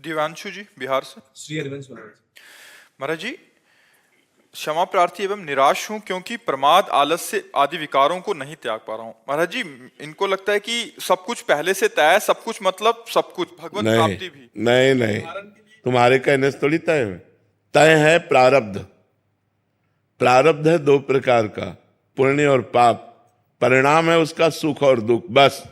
दिव्यांशु जी बिहार से। श्री हरिवंश महाराज जी, क्षमा प्रार्थी एवं निराश हूं क्योंकि प्रमाद, आलस्य आदि विकारों को नहीं त्याग पा रहा हूं। महाराज जी, इनको लगता है कि सब कुछ पहले से तय है, सब कुछ मतलब सब कुछ, भगवत प्राप्ति भी। नहीं, तुम्हारे कहने से थोड़ी तय है। तय है प्रारब्ध। प्रारब्ध है दो प्रकार का, पुण्य और पाप। परिणाम है उसका सुख और दुख, बस।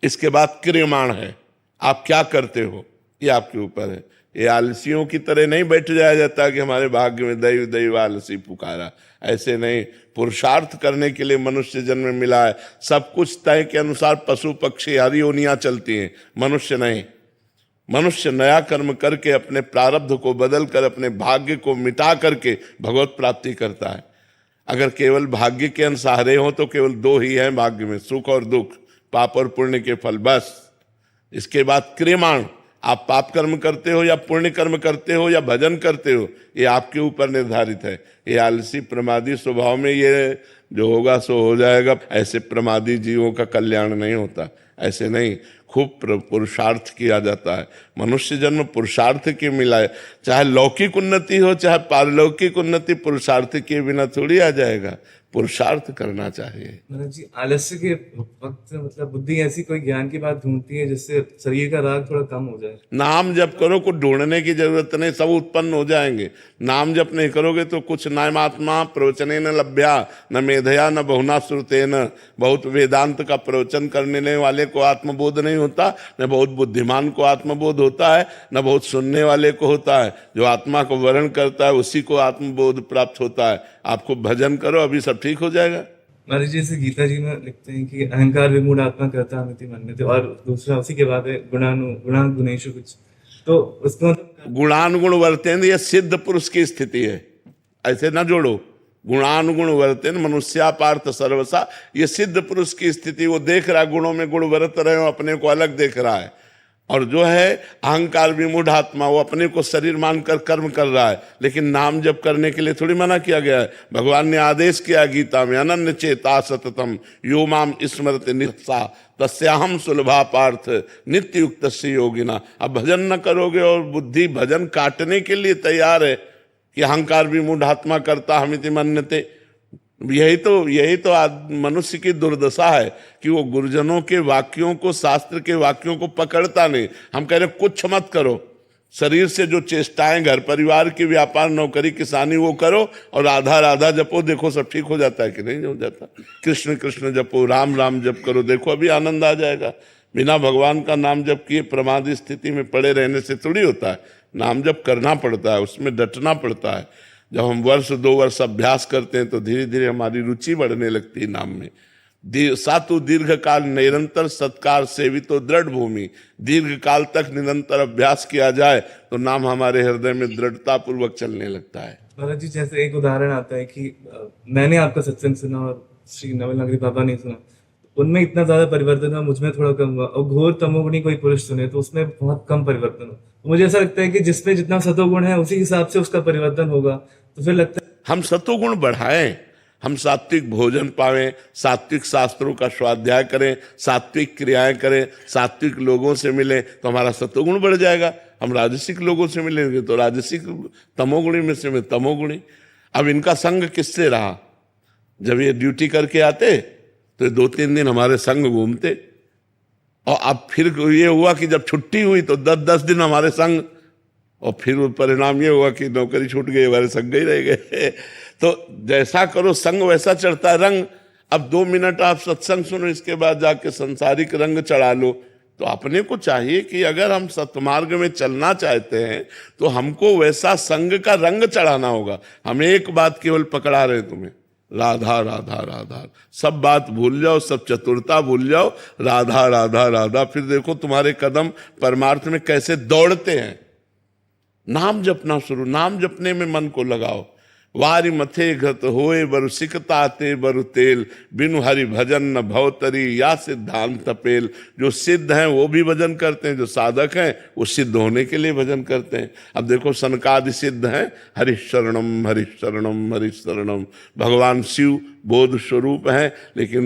इसके बाद क्रियमाण है, आप क्या करते हो ये आपके ऊपर है। ये आलसियों की तरह नहीं बैठ जाया जाता कि हमारे भाग्य में दैव दैव आलसी पुकारा, ऐसे नहीं। पुरुषार्थ करने के लिए मनुष्य जन्म मिला है। सब कुछ तय के अनुसार पशु पक्षी हरी योनियां चलती हैं, मनुष्य नहीं। मनुष्य नया कर्म करके अपने प्रारब्ध को बदल कर अपने भाग्य को मिटा करके भगवत प्राप्ति करता है। अगर केवल भाग्य के अनुसारे हो तो केवल दो ही हैं भाग्य में, सुख और दुख, पाप और पुण्य के फल, बस। इसके बाद क्रियमाण, आप पाप कर्म करते हो या पुण्य कर्म करते हो या भजन करते हो, ये आपके ऊपर निर्धारित है। ये आलसी प्रमादी स्वभाव में ये जो होगा सो हो जाएगा, ऐसे प्रमादी जीवों का कल्याण नहीं होता। ऐसे नहीं, खूब पुरुषार्थ किया जाता है। मनुष्य जन्म पुरुषार्थ के मिला है। चाहे लौकिक उन्नति हो चाहे पारलौकिक उन्नति, पुरुषार्थ के बिना थोड़ी आ जाएगा। पुरुषार्थ करना चाहिए। महाराज जी, आलस्य के वक्त मतलब बुद्धि ऐसी कोई ज्ञान की बात ढूंढती है जिससे शरीर का राग थोड़ा कम हो जाए। नाम जप करो, कुछ ढूंढने की जरूरत नहीं, सब उत्पन्न हो जाएंगे। नाम जप नहीं करोगे तो कुछ नायमात्मा प्रवचने न लभ्या न मेधया न बहुना श्रुतेन। बहुत वेदांत का प्रवचन करने वाले को आत्मबोध नहीं होता, न बहुत बुद्धिमान को आत्मबोध होता है, न बहुत सुनने वाले को होता है। जो आत्मा को वर्ण करता है उसी को आत्मबोध प्राप्त होता है। आपको भजन करो, अभी सब ठीक हो जाएगा। महाराज जी, जैसे गीता जी में लिखते हैं कि अहंकार विमूढ़ आत्मा करता हमिति मन्यते, और दूसरा उसी के बाद है गुणा गुणेषु कुछ। तो उसको गुणानुगुण वर्तेन, ये सिद्ध पुरुष की स्थिति है, ऐसे ना जोड़ो। गुणानुगुण वर्तेन मनुष्या पार्थ सर्वसा, ये सिद्ध पुरुष की स्थिति। वो देख रहा है गुणों में गुण वर्त रहे हो, अपने को अलग देख रहा है। और जो है अहंकार विमूढ़ आत्मा, वो अपने को शरीर मानकर कर्म कर रहा है, लेकिन नाम जप करने के लिए थोड़ी मना किया गया है। भगवान ने आदेश किया गीता में, अनन्य चेता सततम यो माम स्मरति नित्सा तस्याहम सुलभा पार्थ नित्य युक्त योगिना। अब भजन न करोगे और बुद्धि भजन काटने के लिए तैयार है कि अहंकार विमूढ़ आत्मा करता हमिति मन्यते। यही तो मनुष्य की दुर्दशा है कि वो गुरुजनों के वाक्यों को, शास्त्र के वाक्यों को पकड़ता नहीं। हम कह रहे कुछ मत करो, शरीर से जो चेष्टाएं, घर परिवार की, व्यापार, नौकरी, किसानी, वो करो और राधा राधा जपो, देखो सब ठीक हो जाता है कि नहीं हो जाता। कृष्ण कृष्ण जपो, राम राम जप करो, देखो अभी आनंद आ जाएगा। बिना भगवान का नाम जप किए प्रमादी स्थिति में पड़े रहने से थोड़ी होता है। नाम जप करना पड़ता है, उसमें डटना पड़ता है। जब हम वर्ष 2 वर्ष अभ्यास करते हैं तो धीरे धीरे हमारी रुचि बढ़ने लगती है नाम में। सातु दीर्घ काल निरंतर सत्कार सेवितो दृढ़ भूमि। दीर्घ काल तक निरंतर अभ्यास किया जाए तो नाम हमारे हृदय में दृढ़ता पूर्वक चलने लगता है। महाराज जी, जैसे एक उदाहरण आता है कि मैंने आपका सत्संग सुना और श्री नवल नगरी बाबा ने सुना, उनमें इतना ज्यादा परिवर्तन हुआ, मुझमें थोड़ा कम हुआ। और घोर तमोगुणी कोई पुरुष सुने तो उसमें बहुत कम परिवर्तन हुआ। मुझे ऐसा लगता है कि जिसमें जितना सतोगुण है उसी हिसाब से उसका परिवर्तन होगा। तो फिर लगता है हम सतोगुण बढ़ाएं, हम सात्विक भोजन पावें, सात्विक शास्त्रों का स्वाध्याय करें, सात्विक क्रियाएं करें, सात्विक लोगों से मिलें तो हमारा सतोगुण बढ़ जाएगा। हम राजसिक लोगों से मिलेंगे तो राजसिक, तमोगुणी में से में तमोगुणी। अब इनका संग किससे रहा? जब ये ड्यूटी करके आते तो 2-3 दिन हमारे संग घूमते, और अब फिर ये हुआ कि जब छुट्टी हुई तो 10-10 दिन हमारे संग, और फिर परिणाम ये हुआ कि नौकरी छूट गई, हमारे संग ही रह गए। तो जैसा करो संग वैसा चढ़ता है रंग। अब 2 मिनट आप सत्संग सुनो, इसके बाद जाके संसारिक रंग चढ़ा लो। तो अपने को चाहिए कि अगर हम सत्मार्ग में चलना चाहते हैं तो हमको वैसा संग का रंग चढ़ाना होगा। हम एक बात केवल पकड़ा रहे तुम्हें, राधा राधा राधा, सब बात भूल जाओ, सब चतुरता भूल जाओ, राधा राधा राधा। फिर देखो तुम्हारे कदम परमार्थ में कैसे दौड़ते हैं। नाम जपना शुरू, नाम जपने में मन को लगाओ। वारी मथे घत होए बरु सिकताते बरु तेल, बिनु हरि भजन न भवतरी या सिद्धांत पेल। जो सिद्ध हैं वो भी भजन करते हैं, जो साधक हैं वो सिद्ध होने के लिए भजन करते हैं। अब देखो सनकादि सिद्ध हैं, हरिशरणम हरिशरणम हरिशरणम। भगवान शिव बोध स्वरूप हैं, लेकिन